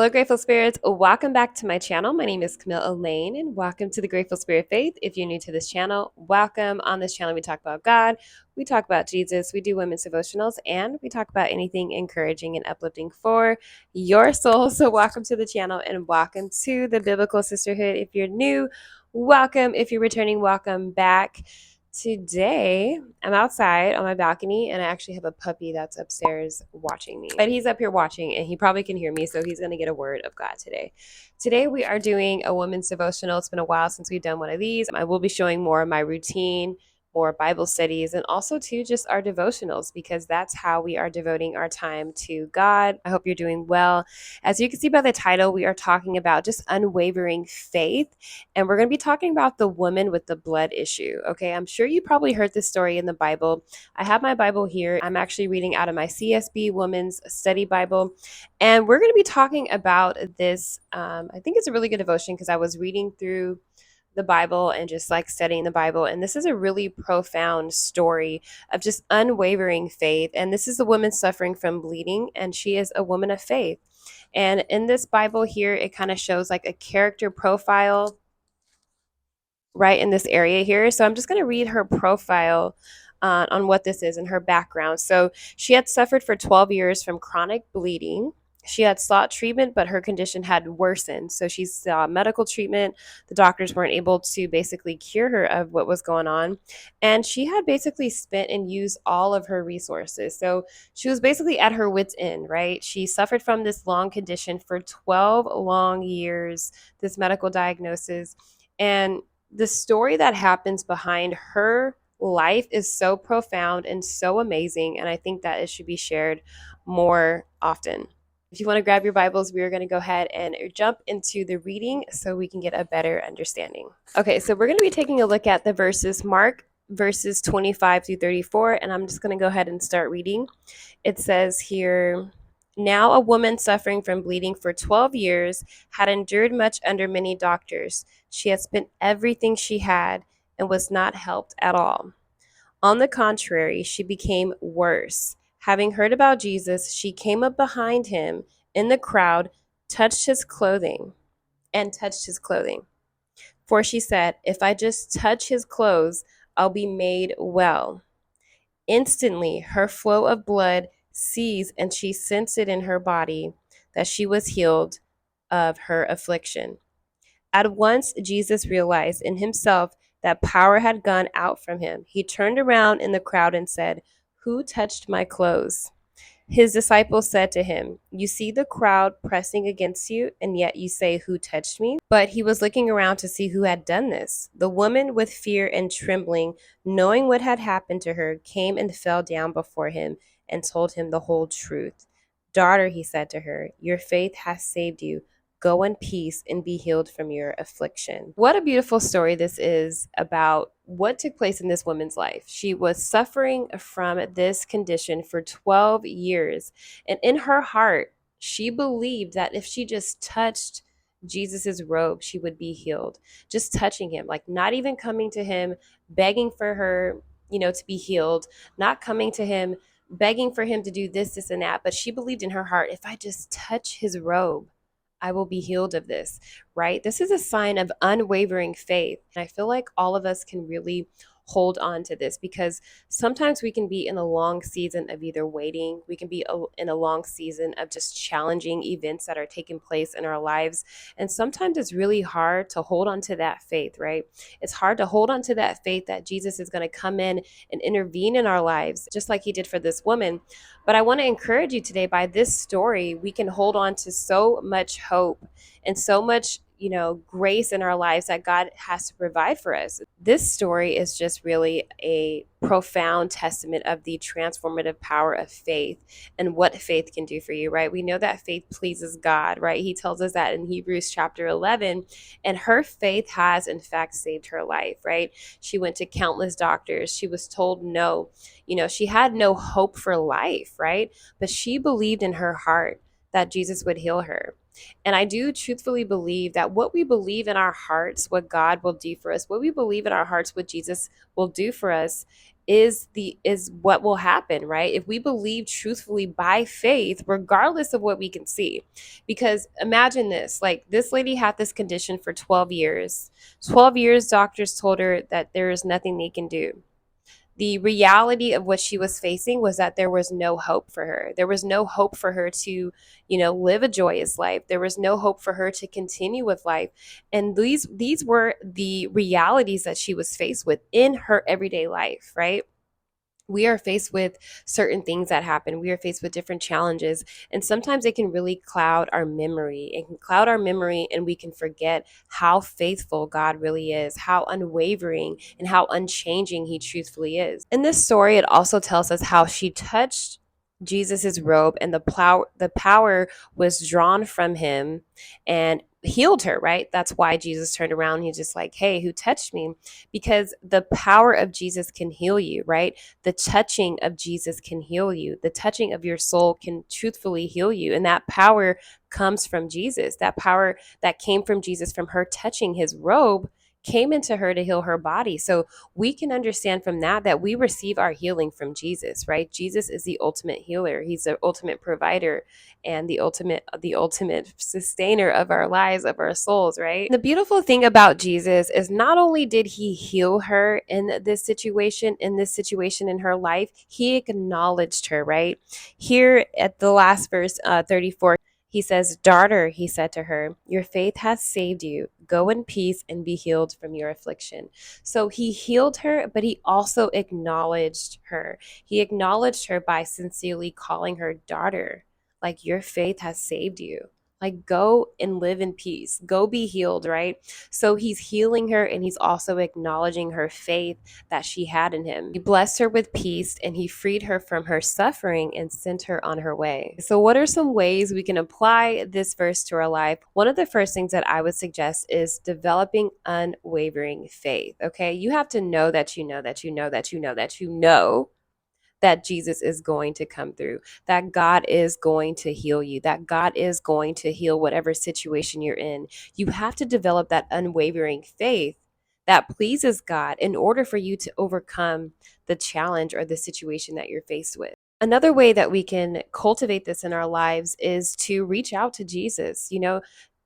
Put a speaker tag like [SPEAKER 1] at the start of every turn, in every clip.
[SPEAKER 1] Hello, Grateful Spirits. Welcome back to my channel. My name is Camille Elaine, and welcome to the Grateful Spirit Faith. If you're new to this channel, welcome. On this channel, we talk about God, we talk about Jesus, we do women's devotionals, and we talk about anything encouraging and uplifting for your soul. So, welcome to the channel and welcome to the Biblical Sisterhood. If you're new, welcome. If you're returning, welcome back. Today, I'm outside on my balcony and I actually have a puppy that's upstairs watching me. But he's up here watching and he probably can hear me, so he's going to get a word of God today. Today, we are doing a women's devotional. It's been a while since we've done one of these. I will be showing more of my routine, more Bible studies, and also too just our devotionals, because that's how we are devoting our time to God. I hope you're doing well. As you can see by the title, we are talking about just unwavering faith. And we're going to be talking about the woman with the blood issue. Okay, I'm sure you probably heard this story in the Bible. I have my Bible here. I'm actually reading out of my CSB Women's Study Bible. And we're going to be talking about this. I think it's a really good devotion because I was reading through the Bible and just like studying the Bible. And this is a really profound story of just unwavering faith. And this is a woman suffering from bleeding, and she is a woman of faith. And in this Bible here, it kind of shows like a character profile right in this area here. So I'm just going to read her profile on what this is and her background. So she had suffered for 12 years from chronic bleeding. She had sought treatment, but her condition had worsened. So she sought medical treatment. The doctors weren't able to basically cure her of what was going on. And she had basically spent and used all of her resources. So she was basically at her wit's end, right? She suffered from this long condition for 12 long years, this medical diagnosis. And the story that happens behind her life is so profound and so amazing. And I think that it should be shared more often. If you want to grab your Bibles, we are going to go ahead and jump into the reading so we can get a better understanding. Okay, so we're going to be taking a look at the verses, Mark verses 25 through 34, and I'm just going to go ahead and start reading. It says here, now a woman suffering from bleeding for 12 years had endured much under many doctors. She had spent everything she had and was not helped at all. On the contrary, she became worse. Having heard about Jesus, she came up behind him in the crowd, touched his clothing, and touched his clothing. For she said, if I just touch his clothes, I'll be made well. Instantly, her flow of blood ceased, and she sensed it in her body that she was healed of her affliction. At once, Jesus realized in himself that power had gone out from him. He turned around in the crowd and said, who touched my clothes? His disciples said to him, you see the crowd pressing against you, and yet you say, who touched me? But he was looking around to see who had done this. The woman, with fear and trembling, knowing what had happened to her, came and fell down before him and told him the whole truth. Daughter, he said to her, your faith has saved you. Go in peace and be healed from your affliction. What a beautiful story this is about what took place in this woman's life. She was suffering from this condition for 12 years. And in her heart, she believed that if she just touched Jesus's robe, she would be healed. Just touching him, like not even coming to him, begging for her, to be healed, not coming to him, begging for him to do this, this, and that. But she believed in her heart, if I just touch his robe, I will be healed of this, right? This is a sign of unwavering faith. And I feel like all of us can really hold on to this, because sometimes we can be in a long season of either waiting, we can be in a long season of just challenging events that are taking place in our lives. And sometimes it's really hard to hold on to that faith, right? It's hard to hold on to that faith that Jesus is going to come in and intervene in our lives, just like he did for this woman. But I want to encourage you today, by this story, we can hold on to so much hope and so much, grace in our lives that God has to provide for us. This story is just really a profound testament of the transformative power of faith and what faith can do for you, right? We know that faith pleases God, right? He tells us that in Hebrews chapter 11, and her faith has in fact saved her life, right? She went to countless doctors. She was told no. She had no hope for life, right? But she believed in her heart that Jesus would heal her. And I do truthfully believe that what we believe in our hearts, what God will do for us, what we believe in our hearts, what Jesus will do for us, is what will happen, right? If we believe truthfully by faith, regardless of what we can see. Because imagine this, like this lady had this condition for 12 years. 12 years, doctors told her that there is nothing they can do. The reality of what she was facing was that there was no hope for her. There was no hope for her to, live a joyous life. There was no hope for her to continue with life. And these were the realities that she was faced with in her everyday life, right? We are faced with certain things that happen. We are faced with different challenges. And sometimes it can really cloud our memory. It can cloud our memory, and we can forget how faithful God really is, how unwavering and how unchanging He truthfully is. In this story, it also tells us how she touched Jesus's robe, and the power was drawn from him and healed her, right? That's why Jesus turned around. He's just like, hey, who touched me? Because the power of Jesus can heal you, right? The touching of Jesus can heal you. The touching of your soul can truthfully heal you. And that power comes from Jesus. That power that came from Jesus, from her touching his robe, came into her to heal her body. So we can understand from that we receive our healing from Jesus, right? Jesus is the ultimate healer. He's the ultimate provider and the ultimate sustainer of our lives, of our souls, right? The beautiful thing about Jesus is not only did he heal her in this situation in her life, he acknowledged her, right? Here at the last verse, 34, he says, daughter, he said to her, your faith has saved you. Go in peace and be healed from your affliction. So he healed her, but he also acknowledged her. He acknowledged her by sincerely calling her daughter. Like, your faith has saved you. Like, go and live in peace. Go be healed, right? So he's healing her, and he's also acknowledging her faith that she had in him. He blessed her with peace, and he freed her from her suffering and sent her on her way. So what are some ways we can apply this verse to our life? One of the first things that I would suggest is developing unwavering faith. Okay, you have to know that you know that you know that you know that you know that Jesus is going to come through, that God is going to heal you, that God is going to heal whatever situation you're in. You have to develop that unwavering faith that pleases God in order for you to overcome the challenge or the situation that you're faced with. Another way that we can cultivate this in our lives is to reach out to Jesus.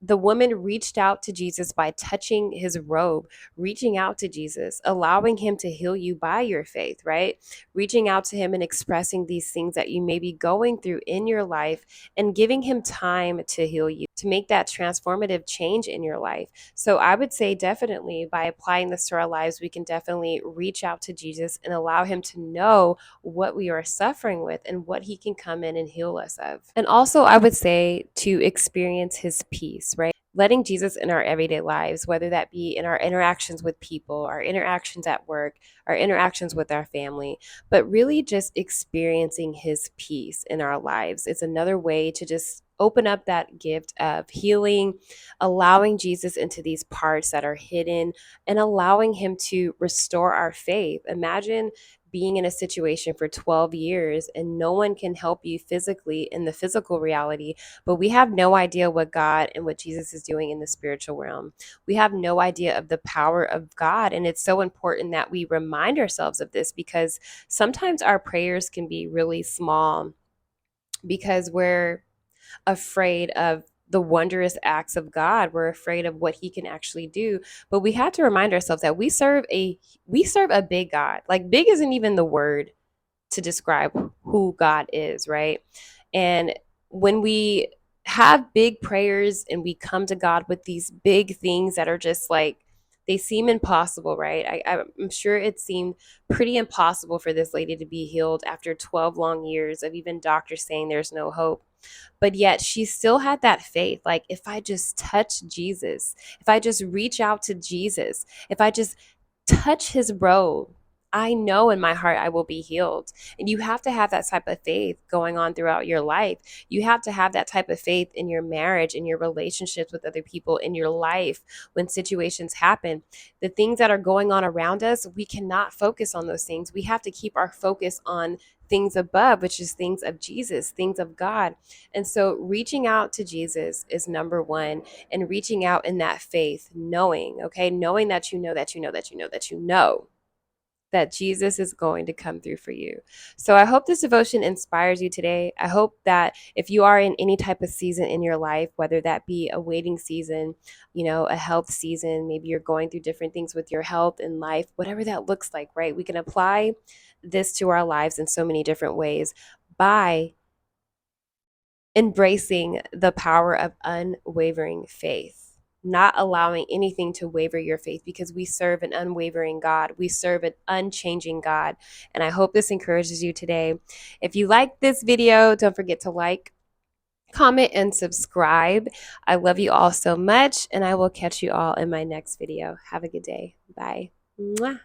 [SPEAKER 1] The woman reached out to Jesus by touching his robe, reaching out to Jesus, allowing him to heal you by your faith, right? Reaching out to him and expressing these things that you may be going through in your life, and giving him time to heal you, to make that transformative change in your life. So I would say definitely by applying this to our lives, we can definitely reach out to Jesus and allow him to know what we are suffering with and what he can come in and heal us of. And also, I would say to experience his peace, right? Letting Jesus in our everyday lives, whether that be in our interactions with people, our interactions at work, our interactions with our family, but really just experiencing his peace in our lives. It's another way to just open up that gift of healing, allowing Jesus into these parts that are hidden, and allowing him to restore our faith. Imagine being in a situation for 12 years and no one can help you physically in the physical reality, but we have no idea what God and what Jesus is doing in the spiritual realm. We have no idea of the power of God. And it's so important that we remind ourselves of this, because sometimes our prayers can be really small because we're afraid of the wondrous acts of God. We're afraid of what he can actually do. But we have to remind ourselves that we serve a big God. Like, big isn't even the word to describe who God is, right? And when we have big prayers and we come to God with these big things that are just like, they seem impossible, right? I'm sure it seemed pretty impossible for this lady to be healed after 12 long years of even doctors saying there's no hope. But yet she still had that faith. Like, if I just touch Jesus, if I just reach out to Jesus, if I just touch his robe, I know in my heart I will be healed. And you have to have that type of faith going on throughout your life. You have to have that type of faith in your marriage, in your relationships with other people, in your life when situations happen. The things that are going on around us, we cannot focus on those things. We have to keep our focus on things above, which is things of Jesus, things of God. And so reaching out to Jesus is number one, and reaching out in that faith, knowing, okay, knowing that you know that you know that you know that you know that Jesus is going to come through for you. So I hope this devotion inspires you today. I hope that if you are in any type of season in your life, whether that be a waiting season, a health season, maybe you're going through different things with your health and life, whatever that looks like, right? We can apply this to our lives in so many different ways by embracing the power of unwavering faith, not allowing anything to waver your faith, because we serve an unwavering God. We serve an unchanging God. And I hope this encourages you today. If you like this video, don't forget to like, comment, and subscribe. I love you all so much, and I will catch you all in my next video. Have a good day. Bye. Mwah.